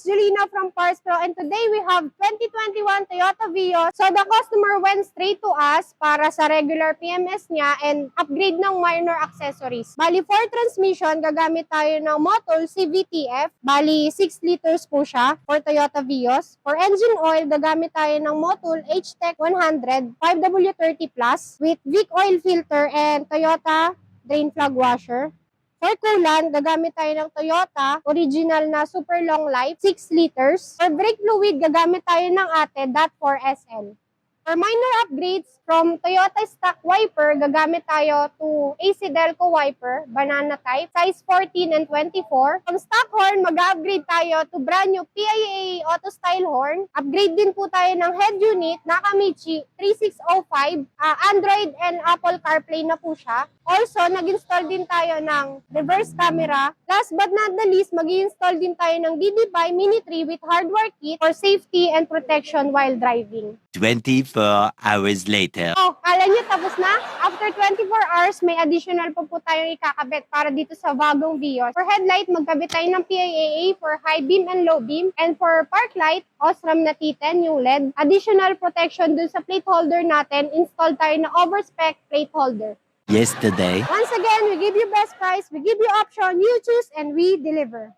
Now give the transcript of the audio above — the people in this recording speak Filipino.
Julina from Parts Pro, and today we have 2021 Toyota Vios. So the customer went straight to us para sa regular PMS niya and upgrade ng minor accessories. Bali, for transmission, gagamit tayo ng Motul CVTF. Bali, 6 liters po siya for Toyota Vios. For engine oil, gagamit tayo ng Motul HTEC 100 5W30 Plus with Vic oil filter and Toyota drain plug washer. For coolant, gagamit tayo ng Toyota original na super long life, 6 liters. For brake fluid, gagamit tayo ng ATE .4 SL. For minor upgrades, from Toyota stock wiper, gagamit tayo to AC Delco wiper, banana type, size 14 and 24. From stock horn, mag-upgrade tayo to brand new PIAA auto style horn. Upgrade din po tayo ng Headunit, Nakamichi 3605, Android and Apple CarPlay na po siya. Also, nag-install din tayo ng reverse camera. Last but not the least, mag-install din tayo ng DDPAI Mini 3 with hardwire kit for safety and protection while driving. 24 hours later. Oh, kala nyo tapos na? After 24 hours, may additional pa po tayong ikakabit para dito sa bagong Vios. For headlight, magkabit tayo ng PIAA for high beam and low beam. And for park light, Osram na T10, yung LED. Additional protection dun sa plate holder natin, install tayo na Overspec'D plate holder. Yesterday. Once again, we give you best price, we give you option, you choose, and we deliver.